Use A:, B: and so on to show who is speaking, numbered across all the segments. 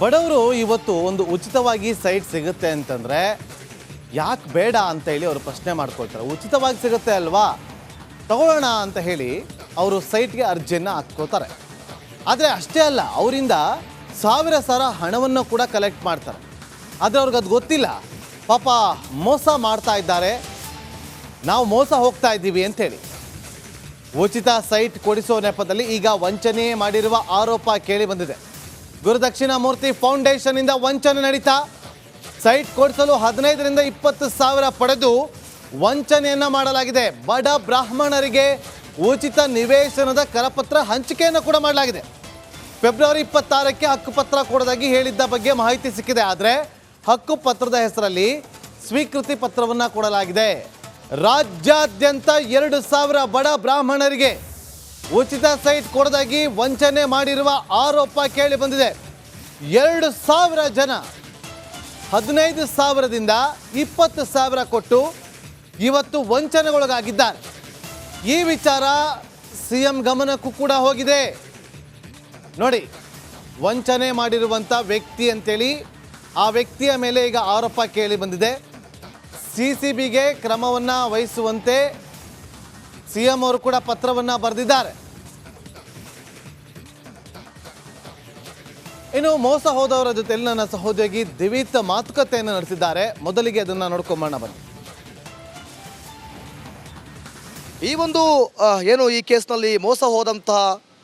A: ಬಡವರು ಇವತ್ತು ಒಂದು ಉಚಿತವಾಗಿ ಸೈಟ್ ಸಿಗುತ್ತೆ ಅಂತಂದರೆ ಯಾಕೆ ಬೇಡ ಅಂತ ಹೇಳಿ ಅವರು ಪ್ರಶ್ನೆ ಮಾಡ್ಕೊಳ್ತಾರೆ. ಉಚಿತವಾಗಿ ಸಿಗುತ್ತೆ ಅಲ್ವಾ, ತಗೊಳ್ಳೋಣ ಅಂತ ಹೇಳಿ ಅವರು ಸೈಟ್ಗೆ ಅರ್ಜಿಯನ್ನು ಹಾಕ್ಕೋತಾರೆ. ಆದರೆ ಅಷ್ಟೇ ಅಲ್ಲ, ಅವರಿಂದ ಸಾವಿರ ಹಣವನ್ನು ಕೂಡ ಕಲೆಕ್ಟ್ ಮಾಡ್ತಾರೆ. ಆದರೆ ಅವ್ರಿಗೆ ಅದು ಗೊತ್ತಿಲ್ಲ, ಪಾಪ ಮೋಸ ಮಾಡ್ತಾ ಇದ್ದಾರೆ, ನಾವು ಮೋಸ ಹೋಗ್ತಾ ಇದ್ದೀವಿ ಅಂಥೇಳಿ. ಉಚಿತ ಸೈಟ್ ಕೊಡಿಸೋ ನೆಪದಲ್ಲಿ ಈಗ ವಂಚನೆ ಮಾಡಿರುವ ಆರೋಪ ಕೇಳಿ ಬಂದಿದೆ. ಗುರುದಕ್ಷಿಣಾಮೂರ್ತಿ ಫೌಂಡೇಶನ್ನಿಂದ ವಂಚನೆ ನಡೀತಾ ಸೈಟ್ ಕೊಡಿಸಲು 15ರಿಂದ 20 ಸಾವಿರ ಪಡೆದು ವಂಚನೆಯನ್ನು ಮಾಡಲಾಗಿದೆ. ಬಡ ಬ್ರಾಹ್ಮಣರಿಗೆ ಉಚಿತ ನಿವೇಶನದ ಕರಪತ್ರ ಹಂಚಿಕೆಯನ್ನು ಕೂಡ ಮಾಡಲಾಗಿದೆ. ಫೆಬ್ರವರಿ 26ಕ್ಕೆ ಹಕ್ಕುಪತ್ರ ಕೊಡೋದಾಗಿ ಹೇಳಿದ್ದ ಬಗ್ಗೆ ಮಾಹಿತಿ ಸಿಕ್ಕಿದೆ. ಆದರೆ ಹಕ್ಕುಪತ್ರದ ಹೆಸರಲ್ಲಿ ಸ್ವೀಕೃತಿ ಪತ್ರವನ್ನು ಕೊಡಲಾಗಿದೆ. ರಾಜ್ಯಾದ್ಯಂತ 2,000 ಬಡ ಬ್ರಾಹ್ಮಣರಿಗೆ ಉಚಿತ ಸೈಟ್ ಕೊಡೋದಾಗಿ ವಂಚನೆ ಮಾಡಿರುವ ಆರೋಪ ಕೇಳಿ ಬಂದಿದೆ. 2,000 ಜನ 15,000ದಿಂದ 20,000 ಕೊಟ್ಟು ಇವತ್ತು ವಂಚನೆಗೊಳಗಾಗಿದ್ದಾರೆ. ಈ ವಿಚಾರ ಸಿಎಂ ಗಮನಕ್ಕೂ ಕೂಡ ಹೋಗಿದೆ. ನೋಡಿ, ವಂಚನೆ ಮಾಡಿರುವಂಥ ವ್ಯಕ್ತಿ ಅಂತೇಳಿ ಆ ವ್ಯಕ್ತಿಯ ಮೇಲೆ ಈಗ ಆರೋಪ ಕೇಳಿ ಬಂದಿದೆ. CCBಗೆ ಕ್ರಮವನ್ನು ವಹಿಸುವಂತೆ ಸಿಎಂ ಅವರು ಕೂಡ ಪತ್ರವನ್ನು ಬರೆದಿದ್ದಾರೆ. ಇನ್ನು ಮೋಸ ಹೋದವರ ಜೊತೆಯಲ್ಲಿ ನನ್ನ ಸಹೋದ್ಯೋಗಿ ದಿವಿತ್ ಮಾತುಕತೆಯನ್ನು ನಡೆಸಿದ್ದಾರೆ. ಮೊದಲಿಗೆ ಅದನ್ನು ನೋಡ್ಕೊಂಬೋಣ ಬನ್ನಿ.
B: ಈ ಒಂದು ಏನು ಈ ಕೇಸ್ನಲ್ಲಿ ಮೋಸ ಹೋದಂತಹ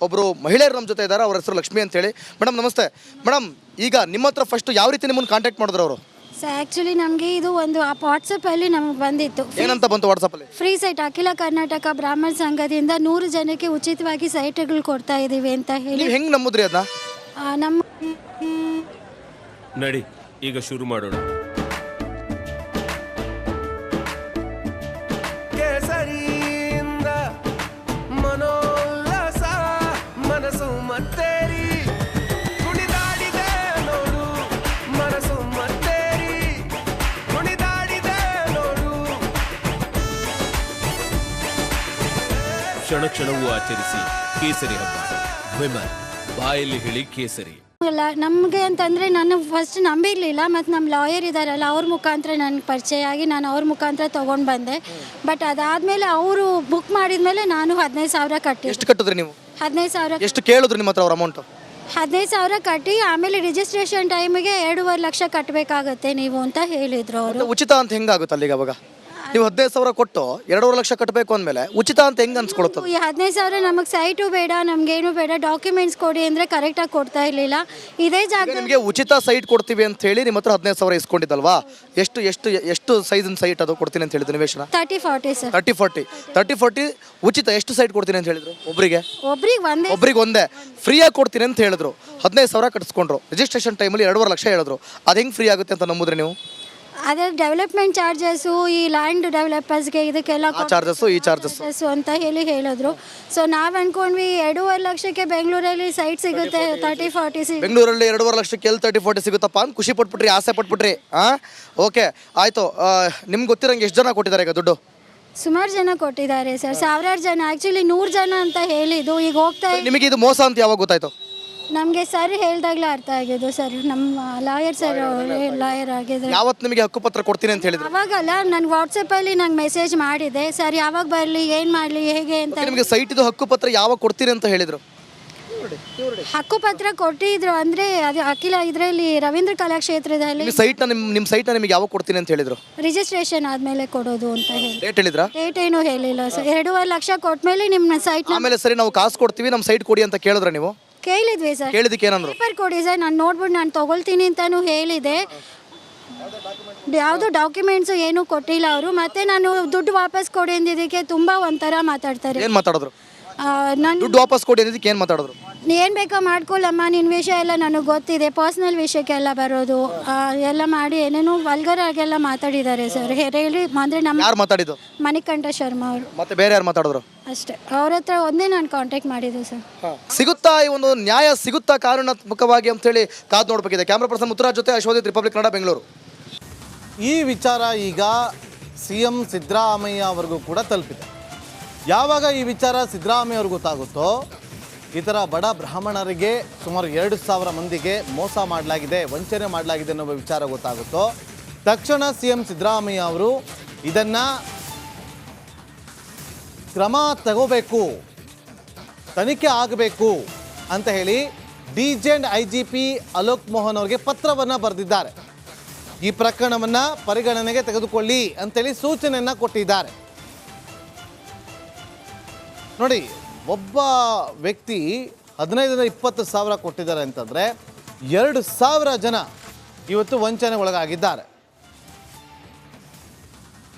B: ಒಬ್ಬರು ಮಹಿಳೆಯರು ನಮ್ಮ ಜೊತೆ ಇದ್ದಾರೆ. ಅವರ ಹೆಸರು ಲಕ್ಷ್ಮಿ ಅಂತೇಳಿ. ಮೇಡಮ್ ನಮಸ್ತೆ. ಮೇಡಮ್, ಈಗ ನಿಮ್ಮ ಹತ್ರ ಫಸ್ಟ್ ಯಾವ ರೀತಿ ನಿಮ್ಮನ್ನು ಕಾಂಟ್ಯಾಕ್ಟ್ ಮಾಡಿದ್ರು ಅವರು?
C: ಸರ್ ಆ್ಯಕ್ಚುಲಿ ನಮಗೆ ಇದು ಒಂದು ವಾಟ್ಸಪ್ಪಲ್ಲಿ ನಮಗೆ ಬಂದಿತ್ತು.
B: ಏನಂತ ಬಂತು ವಾಟ್ಸಪ್ಪಲ್ಲಿ?
C: ಫ್ರೀ ಸೈಟ್ ಅಖಿಲ ಕರ್ನಾಟಕ ಬ್ರಾಹ್ಮಣ ಸಂಘದಿಂದ 100 ಜನಕ್ಕೆ ಉಚಿತವಾಗಿ ಸೈಟ್ಗಳು ಕೊಡ್ತಾ ಇದ್ದೀವಿ ಅಂತ ಹೇಳಿ.
B: ನೀವು ಹೆಂಗೆ ನಂಬುದ್ರಿ ಅದನ್ನ?
C: ನಮ್ಮ
D: ನಡಿ ಈಗ ಶುರು ಮಾಡೋಣ. ಕೇಸರಿಯಿಂದ ಮನೋಲ್ಲಾಸ ಮನಸ್ಸು ಮತ್ತೇರಿ ಕುಣಿದಾಡಿದೆ ನೋಡು, ಮನಸ್ಸು ಮತ್ತೇರಿ ಕುಣಿದಾಡಿದೆ ನೋಡು. ಕ್ಷಣ ಕ್ಷಣವೂ ಆಚರಿಸಿ ಕೇಸರಿ ಹಬ್ಬ. ವಿಮಲ್ ಬಾಯಲ್ಲಿ ಹೇಳಿ ಕೇಸರಿ.
C: ಇಲ್ಲ ನಮಗೆ ಅಂತಂದರೆ ನಾನು ಫಸ್ಟ್ ನಂಬಿರಲಿಲ್ಲ. ಮತ್ತು ನಮ್ಮ ಲಾಯರ್ ಇದ್ದಾರಲ್ಲ, ಅವ್ರ ಮುಖಾಂತರ ನನಗೆ ಪರಿಚಯ ಆಗಿ ನಾನು ಅವ್ರ ಮುಖಾಂತರ ತೊಗೊಂಡು ಬಂದೆ. ಬಟ್ ಅದಾದಮೇಲೆ ಅವರು ಬುಕ್ ಮಾಡಿದ ಮೇಲೆ ನಾನು 15,000 ಕಟ್ಟಿ.
B: ಎಷ್ಟು ಕಟ್ಟಿದ್ರಿ ನೀವು?
C: 15,000.
B: ಎಷ್ಟು ಕೇಳಿದ್ರು ನಿಮ್ಮ ಹತ್ರ ಅವ್ರ ಅಮೌಂಟು?
C: 15,000 ಕಟ್ಟಿ ಆಮೇಲೆ ರಿಜಿಸ್ಟ್ರೇಷನ್ ಟೈಮಿಗೆ 2.5 ಲಕ್ಷ ಕಟ್ಟಬೇಕಾಗತ್ತೆ ನೀವು ಅಂತ ಹೇಳಿದರು ಅವರು.
B: ಉಚಿತ ಅಂತ ಹೆಂಗಾಗುತ್ತೆ ಅಲ್ಲಿಗೆ? ಅವಾಗ ನೀವು 15,000 ಕೊಟ್ಟು 2.5 ಲಕ್ಷ ಕಟ್ಟಬೇಕು ಅಂದಮೇಲೆ ಉಚಿತ ಅಂತ ಹೆಂಗೆ ಅನ್ಸ್ಕೊಳುತ್ತೆ?
C: ಈ 15,000 ನಮಗೆ ಸೈಟು ಬೇಡ, ನಮಗೇನು ಬೇಡ, ಡಾಕ್ಯುಮೆಂಟ್ಸ್ ಕೊಡಿ ಅಂದರೆ ಕರೆಕ್ಟಾಗಿ ಕೊಡ್ತಾ ಇರಲಿಲ್ಲ. ಇದೇ ಜಾಗ
B: ನಿಮಗೆ ಉಚಿತ ಸೈಟ್ ಕೊಡ್ತೀವಿ ಅಂತ ಹೇಳಿ ನಿಮ್ಮ ಹತ್ರ 15,000 ಇಸ್ಕೊಂಡಿದ್ದಲ್ವಾ? ಎಷ್ಟು ಎಷ್ಟು ಎಷ್ಟು ಸೈಜಿನ ಸೈಟ್ ಅದು ಕೊಡ್ತೀನಿ ಅಂತ ಹೇಳಿದ್ರು ನಿವೇಶನ?
C: 30-40 ಸರ್.
B: 30-40 ಉಚಿತ ಎಷ್ಟು ಸೈಟ್ ಕೊಡ್ತೀನಿ ಅಂತ ಹೇಳಿದ್ರು? ಒಬ್ಬರಿಗೆ ಒಂದೇ ಫ್ರೀಯಾಗಿ ಕೊಡ್ತೀನಿ ಅಂತ ಹೇಳಿದ್ರು. 15,000 ಕಟ್ಸ್ಕೊಂಡ್ರು. ರಿಜಿಸ್ಟ್ರೇಷನ್ ಟೈಮಲ್ಲಿ 2.5 ಲಕ್ಷ ಹೇಳಿದ್ರು. ಅದು ಹೆಂಗೆ ಫ್ರೀ ಆಗುತ್ತೆ ಅಂತ ನಂಬುದ್ರಿ ನೀವು?
C: ಅದೇ ಡೆವಲಪ್ಮೆಂಟ್ ಚಾರ್ಜಸ್ಸು, ಈ ಲ್ಯಾಂಡ್ ಡೆವಲಪರ್ಸ್ಗೆ ಇದಕ್ಕೆಲ್ಲ
B: ಚಾರ್ಜಸ್ಸು
C: ಅಂತ ಹೇಳಿದ್ರು. ಸೊ ನಾವು ಅನ್ಕೊಂಡ್ವಿ 2.5 ಲಕ್ಷಕ್ಕೆ ಬೆಂಗಳೂರಲ್ಲಿ ಸೈಟ್ ಸಿಗುತ್ತೆ. 30-40
B: ಬೆಂಗಳೂರಲ್ಲಿ 2.5 ಲಕ್ಷಕ್ಕೆ 30-40 ಸಿಗುತ್ತಪ್ಪ ಅಂತ ಖುಷಿ ಪಟ್ಬಿಟ್ರಿ, ಆಸೆ ಪಟ್ಬಿಟ್ರಿ. ಓಕೆ ಆಯಿತು. ನಿಮ್ಗೆ ಗೊತ್ತಿರಂಗೆ ಎಷ್ಟು ಜನ ಕೊಟ್ಟಿದ್ದಾರೆ ಈಗ ದುಡ್ಡು?
C: ಸುಮಾರು ಜನ ಕೊಟ್ಟಿದ್ದಾರೆ ಸರ್, 1000 ಜನ. ಆ್ಯಕ್ಚುಲಿ 100 ಜನ ಅಂತ ಹೇಳಿದ್ದು. ಈಗ ಹೋಗ್ತಾ
B: ನಿಮಗೆ ಇದು ಮೋಸ ಅಂತ ಯಾವಾಗ ಗೊತ್ತಾಯ್ತು?
C: ನಮಗೆ ಸರ್ ಹೇಳಿದಾಗಲೇ ಅರ್ಥ ಆಗಿದ್ದು ಸರ್. ನಮ್ಮ ಲಾಯರ್ ಆಗಿದ್ರು.
B: ಯಾವತ್ತು ನಿಮಗೆ ಹಕ್ಕುಪತ್ರ ಕೊಡ್ತೀನಿ ಅಂತ ಹೇಳಿದ್ರು?
C: ಅವಾಗಲ್ಲ, ನಾನು ವಾಟ್ಸಪ್ಪಲ್ಲಿ ನಂಗೆ ಮೆಸೇಜ್ ಮಾಡಿದೆ ಸರ್, ಯಾವಾಗ ಬರಲಿ, ಏನು ಮಾಡಲಿ, ಹೇಗೆ ಅಂತ.
B: ನಿಮಗೆ ಸೈಟ್ ಇದು ಹಕ್ಕುಪತ್ರ ಯಾವಾಗ ಕೊಡ್ತೀನಿ ಅಂತ ಹೇಳಿದ್ರು?
C: ಹಕ್ಕುಪತ್ರ ಕೊಟ್ಟಿದ್ರು ಅಂದರೆ ಅದು ಅಖಿಲ ಇದರಲ್ಲಿ ರವೀಂದ್ರ ಕಲಾಕ್ಷೇತ್ರದಲ್ಲಿ
B: ನಿಮ್ಮ ಸೈಟ್ನ ನಿಮಗೆ ಯಾವಾಗ ಕೊಡ್ತೀನಿ ಅಂತ ಹೇಳಿದ್ರು?
C: ರಿಜಿಸ್ಟ್ರೇಷನ್ ಆದಮೇಲೆ ಕೊಡೋದು ಅಂತ ಹೇಳಿ.
B: ಡೇಟ್ ಹೇಳಿದ್ರಾ?
C: ಡೇಟ್ ಏನೂ ಹೇಳಿಲ್ಲ ಸರ್. 2.5 ಲಕ್ಷ ಕೊಟ್ಮೇಲೆ ನಿಮ್ಮ ಸೈಟ್
B: ಆಮೇಲೆ ಸರಿ ನಾವು ಕಾಸು ಕೊಡ್ತೀವಿ, ನಮ್ಮ ಸೈಟ್ ಕೊಡಿ ಅಂತ ಕೇಳಿದ್ರೆ ನೀವು?
C: ಕೇಳಿದ್ವಿ ಸರ್.
B: ಕೇಳಿದಕ್ಕೆ ಏನಂದ್ರು?
C: ಪೇಪರ್ ಕೊಡಿ ಸರ್, ನಾನು ನೋಡ್ಬಿಟ್ಟು ನಾನು ತೊಗೊಳ್ತೀನಿ ಅಂತಾನು ಹೇಳಿದೆ. ಯಾವುದೋ ಡಾಕ್ಯುಮೆಂಟ್ಸು ಏನೂ ಕೊಟ್ಟಿಲ್ಲ ಅವರು. ಮತ್ತೆ ನಾನು ದುಡ್ಡು ವಾಪಸ್ ಕೊಡಿ ಅಂದಿದ್ದಕ್ಕೆ ತುಂಬ ಒಂಥರ ಮಾತಾಡ್ತಾರೆ.
B: ಏನು ಮಾತಾಡಿದ್ರು?
C: ನಾನು
B: ದುಡ್ಡು ವಾಪಸ್ ಕೊಡಿ ಅಂದಿದ್ದಕ್ಕೆ ಏನು ಮಾತಾಡಿದ್ರು?
C: ಏನು ಬೇಕೋ ಮಾಡ್ಕೊಳ್ಳಮ್ಮ, ನಿನ್ನ ವಿಷಯ ಎಲ್ಲ ನನಗೆ ಗೊತ್ತಿದೆ, ಪರ್ಸ್ನಲ್ ವಿಷಯಕ್ಕೆಲ್ಲ ಬರೋದು ಎಲ್ಲ ಮಾಡಿ ಏನೇನೋ ವಲ್ಗರ್ ಆಗೆಲ್ಲ ಮಾತಾಡಿದ್ದಾರೆ ಸರ್. ಹೇಳಿ ಅಂದರೆ ನಮ್ಮ
B: ಯಾರು ಮಾತಾಡಿದ್ದು?
C: ಮಣಿಕಂಠ ಶರ್ಮಾ ಅವರು.
B: ಮತ್ತೆ ಬೇರೆ ಯಾರು ಮಾತಾಡಿದ್ರು?
C: ಅಷ್ಟೇ, ಅವ್ರ ಹತ್ರ ಒಂದೇ ನಾನು ಕಾಂಟ್ಯಾಕ್ಟ್ ಮಾಡಿದ್ದೆ ಸರ್.
B: ಸಿಗುತ್ತಾ ಈ ಒಂದು ನ್ಯಾಯ ಸಿಗುತ್ತಾ ಕಾರಣಾತ್ಮಕವಾಗಿ ಅಂತೇಳಿ ಕಾದು ನೋಡಬೇಕಿದೆ. ಕ್ಯಾಮ್ರಾ ಪರ್ಸನ್ ಮುತ್ತುರಾಜ್ ಜೊತೆ ಅಶ್ವಜಿತ್, ರಿಪಬ್ಲಿಕ್ ಕನ್ನಡ, ಬೆಂಗಳೂರು.
A: ಈ ವಿಚಾರ ಈಗ CM ಸಿದ್ದರಾಮಯ್ಯ ಅವರಿಗೂ ಕೂಡ ತಲುಪಿದೆ. ಯಾವಾಗ ಈ ವಿಚಾರ ಸಿದ್ದರಾಮಯ್ಯ ಅವ್ರಿಗೆ ಗೊತ್ತಾಗುತ್ತೋ ಈ ಥರ ಬಡ ಬ್ರಾಹ್ಮಣರಿಗೆ ಸುಮಾರು 2,000 ಮಂದಿಗೆ ಮೋಸ ಮಾಡಲಾಗಿದೆ, ವಂಚನೆ ಮಾಡಲಾಗಿದೆ ಅನ್ನೋ ವಿಚಾರ ಗೊತ್ತಾಗುತ್ತೋ ತಕ್ಷಣ CM ಸಿದ್ದರಾಮಯ್ಯ ಅವರು ಇದನ್ನು ಕ್ರಮ ತಗೋಬೇಕು, ತನಿಖೆ ಆಗಬೇಕು ಅಂತ ಹೇಳಿ DG and IGP Alok Mohan ಅವರಿಗೆ ಪತ್ರವನ್ನು ಬರೆದಿದ್ದಾರೆ. ಈ ಪ್ರಕರಣವನ್ನು ಪರಿಗಣನೆಗೆ ತೆಗೆದುಕೊಳ್ಳಿ ಅಂತೇಳಿ ಸೂಚನೆಯನ್ನು ಕೊಟ್ಟಿದ್ದಾರೆ. ನೋಡಿ, ಒಬ್ಬ ವ್ಯಕ್ತಿ 15-20 ಸಾವಿರ ಕೊಟ್ಟಿದ್ದಾರೆ ಅಂತಂದರೆ 2,000 ಜನ ಇವತ್ತು ವಂಚನೆಗೊಳಗಾಗಿದ್ದಾರೆ.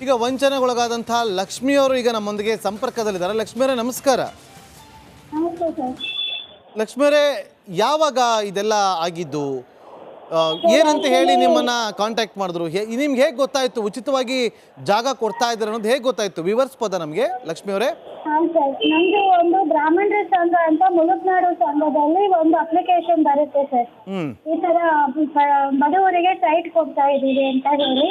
A: ಈಗ ವಂಚನೆಗೊಳಗಾದಂಥ ಲಕ್ಷ್ಮಿಯವರು ಈಗ ನಮ್ಮೊಂದಿಗೆ ಸಂಪರ್ಕದಲ್ಲಿದ್ದಾರೆ. ಲಕ್ಷ್ಮಿಯವರೇ ನಮಸ್ಕಾರ. ಲಕ್ಷ್ಮಿಯವರೇ, ಯಾವಾಗ ಇದೆಲ್ಲ ಆಗಿದ್ದು, ಏನಂತ ಹೇಳಿ ನಿಮ್ಮನ್ನ ಕಾಂಟ್ಯಾಕ್ಟ್ ಮಾಡಿದ್ರು, ನಿಮ್ಗೆ ಹೇಗೆ ಗೊತ್ತಾಯ್ತು ಉಚಿತವಾಗಿ ಜಾಗ ಕೊಡ್ತಾ ಇದ್ದಾರೆ ಅನ್ನೋದು ಹೇಗೆ ಗೊತ್ತಾಯ್ತು? ವಿವರಿಸ್ಬೋದಾ ನಮಗೆ ಲಕ್ಷ್ಮಿಯವರೇ?
E: ಹಾಂ ಸರ್, ನಮ್ದು ಒಂದು ಬ್ರಾಹ್ಮಣರ ಸಂಘ ಅಂತ ಮುಳುಗ್ನಾಡು ಸಂಘದಲ್ಲಿ ಒಂದು ಅಪ್ಲಿಕೇಶನ್ ಬರುತ್ತೆ ಸರ್. ಈ ತರ ಬಡವರಿಗೆ ಸೈಟ್ ಕೊಡ್ತಾ ಇದೀವಿ ಅಂತ ಹೇಳಿ,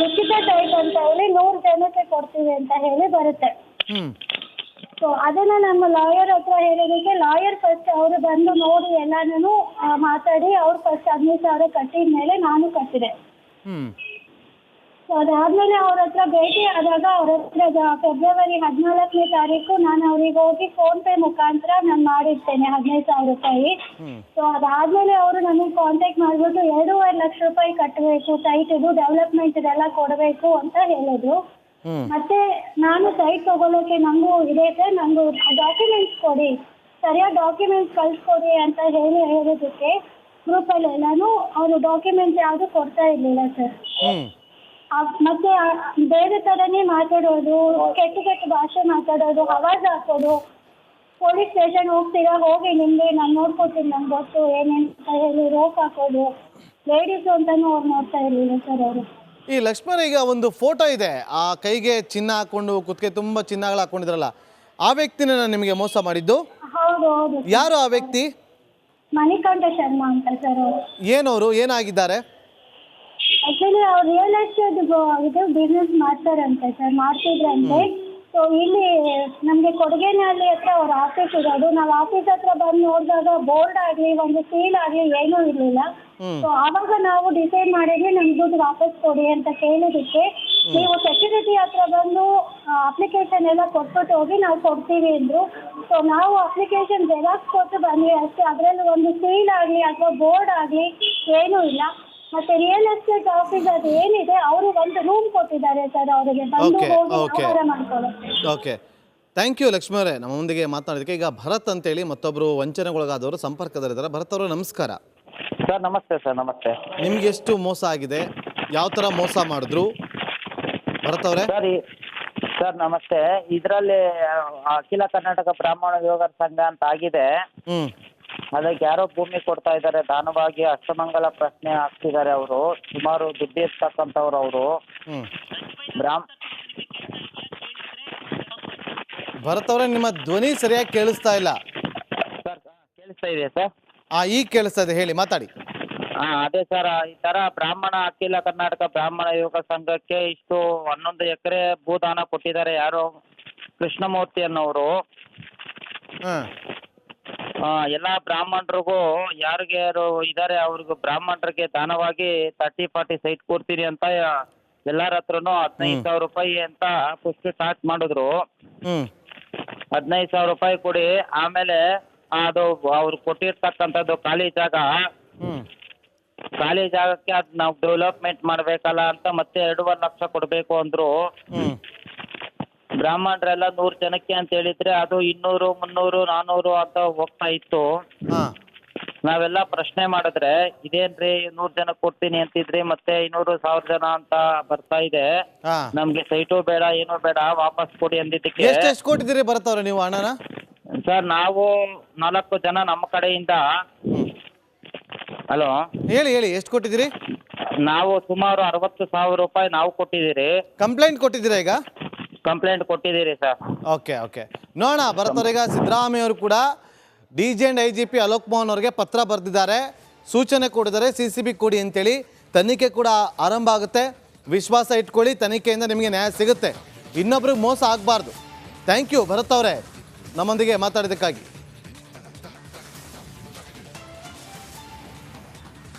E: ಉಚಿತ ಸೈಟ್ ಅಂತ ಹೇಳಿ 100 ಜನಕ್ಕೆ ಕೊಡ್ತೀವಿ ಅಂತ ಹೇಳಿ ಬರುತ್ತೆ. ಸೊ ಅದನ್ನ ನಮ್ಮ ಲಾಯರ್ ಹತ್ರ ಹೇಳೋದಕ್ಕೆ ಲಾಯರ್ ಫಸ್ಟ್ ಅವರು ಬಂದು ನೋಡಿ ಎಲ್ಲಾನು ಮಾತಾಡಿ ಅವ್ರು ಫಸ್ಟ್ 15,000 ಕಟ್ಟಿದ ಮೇಲೆ ನಾನು ಕಟ್ಟಿದೆ. ಸೊ ಅದಾದ್ಮೇಲೆ ಅವ್ರ ಹತ್ರ ಭೇಟಿ ಆದಾಗ ಅವ್ರ ಹತ್ರ ಫೆಬ್ರವರಿ 14ನೇ ತಾರೀಕು ನಾನು ಅವ್ರಿಗೆ ಹೋಗಿ ಫೋನ್ ಪೇ ಮುಖಾಂತರ ನಾನು ಮಾಡಿರ್ತೇನೆ 15,000 ರೂಪಾಯಿ. ಸೊ ಅದಾದ್ಮೇಲೆ ಅವರು ನನಗೆ ಕಾಂಟ್ಯಾಕ್ಟ್ ಮಾಡಿಬಿಟ್ಟು 2.5 ಲಕ್ಷ ರೂಪಾಯಿ ಕಟ್ಟಬೇಕು, ಸೈಟ್ ಇದು ಡೆವಲಪ್ಮೆಂಟ್ ಇದೆಲ್ಲ ಕೊಡಬೇಕು ಅಂತ ಹೇಳಿದ್ರು. ಮತ್ತೆ ನಾನು ಸೈಟ್ ತಗೊಳ್ಳೋಕೆ ನಂಗೂ ಇದೆ ಸರ್, ನಂಗೂ ಡಾಕ್ಯುಮೆಂಟ್ಸ್ ಕೊಡಿ, ಸರಿಯಾದ ಡಾಕ್ಯುಮೆಂಟ್ಸ್ ಕಳ್ಸ್ಕೊಡಿ ಅಂತ ಹೇಳೋದಕ್ಕೆ ಗ್ರೂಪಲ್ಲಿ ಎಲ್ಲಾನು ಅವರು ಡಾಕ್ಯುಮೆಂಟ್ಸ್ ಯಾವುದು ಕೊಡ್ತಾ ಇರ್ಲಿಲ್ಲ ಸರ್. ಮತ್ತೆ ಬೇರೆ ಥರನೇ ಮಾತಾಡೋದು, ಕೆಟ್ಟ ಕೆಟ್ಟ ಭಾಷೆ ಮಾತಾಡೋದು, ಆವಾಜ್ ಹಾಕೋದು, ಪೊಲೀಸ್ ಸ್ಟೇಷನ್ ಹೋಗ್ತೀರಾ ಹೋಗಿ ನಿಮಗೆ ನಾನು ನೋಡ್ಕೊಡ್ತೀನಿ, ನಂಗೆ ಗೊತ್ತು ಏನೇನು ಅಂತ ಹೇಳಿ ರೋಕ್ ಹಾಕೋದು, ಲೇಡೀಸು ಅಂತಾನು ಅವ್ರು ನೋಡ್ತಾ ಇರಲಿಲ್ಲ ಸರ್ ಅವರು.
A: ಈ ಲಕ್ಷ್ಮಣ, ಈಗ ಒಂದು ಫೋಟೋ ಇದೆ, ಆ ಕೈಗೆ ಚಿನ್ನ ಹಾಕೊಂಡು ಕುತ್ತಿಗೆ ತುಂಬ ಚಿನ್ನಗಳು ಹಾಕೊಂಡಿದ್ರಲ್ಲ, ಆ ವ್ಯಕ್ತಿನ ನಿಮಗೆ ಮೋಸ ಮಾಡಿದ್ದು?
E: ಹೌದು ಹೌದು.
A: ಯಾರು ಆ ವ್ಯಕ್ತಿ?
E: ಮಣಿಕಂಠ ಶರ್ಮಾ ಅಂತ ಸರ್ ಅವರು.
A: ಏನವರು ಏನಾಗಿದ್ದಾರೆ?
E: ಆಕ್ಚುಲಿ ಅವ್ರು ರಿಯಲ್ ಎಸ್ಟೇಟ್ ಇದು ಬಿಸ್ನೆಸ್ ಮಾಡ್ತಾರಂತೆ ಸರ್, ಮಾಡ್ತಿದ್ರಂತೆ. ಸೊ ಇಲ್ಲಿ ನಮಗೆ ಕೊಡಗೇನಹಳ್ಳಿ ಹತ್ರ ಅವ್ರ ಆಫೀಸ್ ಇರೋದು. ನಾವು ಆಫೀಸ್ ಹತ್ರ ಬಂದು ನೋಡಿದಾಗ ಬೋರ್ಡ್ ಆಗಲಿ ಒಂದು ಸೀಲ್ ಆಗಲಿ ಏನೂ ಇರಲಿಲ್ಲ. ಸೊ ಆವಾಗ ನಾವು ಡಿಸೈಡ್ ಮಾಡಿದ್ವಿ ನಮ್ಗೆ ದುಡ್ಡು ವಾಪಸ್ ಕೊಡಿ ಅಂತ ಕೇಳಿದಕ್ಕೆ, ನೀವು ಸೆಕ್ಯೂರಿಟಿ ಹತ್ರ ಬಂದು ಅಪ್ಲಿಕೇಶನ್ ಎಲ್ಲ ಕೊಟ್ಬಿಟ್ಟು ಹೋಗಿ ನಾವು ಕೊಡ್ತೀವಿ ಅಂದರು. ಸೊ ನಾವು ಅಪ್ಲಿಕೇಶನ್ ಜೆರಾಕ್ಸ್ ಕೊಟ್ಟು ಬಂದ್ವಿ ಅಷ್ಟೇ, ಅದರಲ್ಲಿ ಒಂದು ಸೀಲ್ ಆಗಲಿ ಅಥವಾ ಬೋರ್ಡ್ ಆಗಲಿ ಏನೂ ಇಲ್ಲ. ಮತ್ತೆ ರಿಯಲ್ ಎಸ್ಟೇಟ್ ಆಫೀಸ್ ಅದು ಏನಿದೆ ಅವರು ಒಂದು ರೂಮ್ ಕೊಟ್ಟಿದ್ದಾರೆ ಸರ್ ಅವರಿಗೆ ಬಂದು ಹೋಗಿ ವ್ಯವಹಾರ ಮಾಡ್ಕೊಳ್ಳೋಕೆ.
A: ಓಕೆ, ಥ್ಯಾಂಕ್ ಯು ಲಕ್ಷ್ಮಿ ಅವರೇ ನಮ್ಮೊಂದಿಗೆ ಮಾತನಾಡೋದಕ್ಕೆ. ಈಗ ಭರತ್ ಅಂತೇಳಿ ಮತ್ತೊಬ್ಬರು ವಂಚನೆಗೊಳಗಾದವರು ಸಂಪರ್ಕದಲ್ಲಿದ್ದಾರೆ. ಭರತ್ ಅವರು ನಮಸ್ಕಾರ.
F: ಸರ್ ನಮಸ್ತೆ. ಸರ್ ನಮಸ್ತೆ.
A: ನಿಮ್ಗೆ ಎಷ್ಟು ಮೋಸ ಆಗಿದೆ, ಯಾವ ಥರ ಮೋಸ ಮಾಡಿದ್ರು ಭರತ್ ಅವರೇ?
F: ಸರ್ ನಮಸ್ತೆ. ಇದರಲ್ಲಿ ಅಖಿಲ ಕರ್ನಾಟಕ ಬ್ರಾಹ್ಮಣ ಯೋಗ ಸಂಘ ಅಂತ ಆಗಿದೆ. ಅದಕ್ಕೆ ಯಾರೋ ಭೂಮಿ ಕೊಡ್ತಾ ಇದ್ದಾರೆ ದಾನವಾಗಿ, ಅಷ್ಟಮಂಗಲ ಪ್ರಶ್ನೆ ಹಾಕ್ತಿದ್ದಾರೆ. ಅವರು ಸುಮಾರು ದುಡ್ಡು ಇರ್ತಕ್ಕಂಥವ್ರು ಅವರು.
A: ಭರತ್ ಅವರೇ, ನಿಮ್ಮ ಧ್ವನಿ ಸರಿಯಾಗಿ ಕೇಳಿಸ್ತಾ ಇಲ್ಲ.
F: ಸರ್ ಕೇಳಿಸ್ತಾ ಇದೆಯಾ ಸರ್?
A: ಈಗ ಕೇಳಿಸ್ತಾ ಇದೆ, ಹೇಳಿ, ಮಾತಾಡಿ.
F: ಅದೇ ಸರ್, ಈ ತರ ಬ್ರಾಹ್ಮಣ ಅಖಿಲ ಕರ್ನಾಟಕ ಬ್ರಾಹ್ಮಣ ಯೋಗ ಸಂಘಕ್ಕೆ ಇಷ್ಟು 11 ಎಕರೆ ಭೂದಾನ ಕೊಟ್ಟಿದ್ದಾರೆ ಯಾರೋ ಕೃಷ್ಣಮೂರ್ತಿ ಅನ್ನೋರು. ಎಲ್ಲ ಬ್ರಾಹ್ಮಣರಿಗೂ ಯಾರು ಇದ್ದಾರೆ ಅವ್ರಿಗೂ ಬ್ರಾಹ್ಮಣರಿಗೆ ದಾನವಾಗಿ 30-40 ಸೈಟ್ ಕೊಡ್ತೀನಿ ಅಂತ ಎಲ್ಲರ ಹತ್ರನು 15,000 ರೂಪಾಯಿ ಅಂತ ಫಸ್ಟ್ ಸ್ಟಾರ್ಟ್ ಮಾಡಿದ್ರು. 15,000 ರೂಪಾಯಿ ಕೊಡಿ, ಆಮೇಲೆ ಅದು ಅವ್ರು ಕೊಟ್ಟಿರ್ತಕ್ಕಂಥದ್ದು ಖಾಲಿ ಜಾಗಕ್ಕೆ ಅದ್ ನಾವು ಡೆವಲಪ್ಮೆಂಟ್ ಮಾಡ್ಬೇಕಲ್ಲ ಅಂತ ಮತ್ತೆ 2.5 ಲಕ್ಷ ಕೊಡ್ಬೇಕು ಅಂದ್ರು. ಬ್ರಾಹ್ಮಣರೆಲ್ಲ 100 ಜನಕ್ಕೆ ಅಂತ ಹೇಳಿದ್ರೆ ಅದು 200, 300, 400 ಅಂತ ಹೋಗ್ತಾ ಇತ್ತು. ನಾವೆಲ್ಲ ಪ್ರಶ್ನೆ ಮಾಡಿದ್ರೆ ಇದೇನ್ರಿ 100 ಜನಕ್ಕೆ ಕೊಡ್ತೀನಿ ಅಂತಿದ್ರಿ, ಮತ್ತೆ 500-1000 ಜನ ಅಂತ ಬರ್ತಾ ಇದೆ, ನಮ್ಗೆ ಸೈಟು ಬೇಡ ಏನೂ ಬೇಡ ವಾಪಸ್ ಕೊಡಿ ಅಂದಿದ್ದಕ್ಕೆ.
A: ಎಷ್ಟು ಕೊಟ್ಟಿದ್ದೀರಿ ಬರ್ತವ್ರೆ ನೀವು ಹಣನ?
F: ಸರ್ ನಾವು 4 ಜನ ನಮ್ಮ ಕಡೆಯಿಂದ. ಹಲೋ
A: ಹೇಳಿ ಹೇಳಿ, ಎಷ್ಟು ಕೊಟ್ಟಿದ್ದೀರಿ?
F: ನಾವು ಸುಮಾರು 60,000 ರೂಪಾಯಿ ನಾವು ಕೊಟ್ಟಿದ್ದೀರಿ.
A: ಕಂಪ್ಲೇಂಟ್ ಕೊಟ್ಟಿದ್ದೀರಾ ಈಗ?
F: ಕಂಪ್ಲೇಂಟ್ ಕೊಟ್ಟಿದ್ದೀರಿ ಸರ್.
A: ಓಕೆ ಓಕೆ, ನೋಡೋಣ. ಬರ್ತವ್ರೀಗ ಸಿದ್ದರಾಮಯ್ಯ ಅವರು ಕೂಡ DG and IGP Alok Mohan ಅವರಿಗೆ ಪತ್ರ ಬರೆದಿದ್ದಾರೆ, ಸೂಚನೆ ಕೊಡಿದ್ದಾರೆ CCB ಕೊಡಿ ಅಂತೇಳಿ. ತನಿಖೆ ಕೂಡ ಆರಂಭ ಆಗುತ್ತೆ. ವಿಶ್ವಾಸ ಇಟ್ಕೊಳ್ಳಿ, ತನಿಖೆಯಿಂದ ನಿಮಗೆ ನ್ಯಾಯ ಸಿಗುತ್ತೆ. ಇನ್ನೊಬ್ರಿಗೆ ಮೋಸ ಆಗಬಾರ್ದು. ಥ್ಯಾಂಕ್ ಯು ಭರತ್ ಅವರೇ ನಮ್ಮೊಂದಿಗೆ ಮಾತಾಡೋದಕ್ಕಾಗಿ.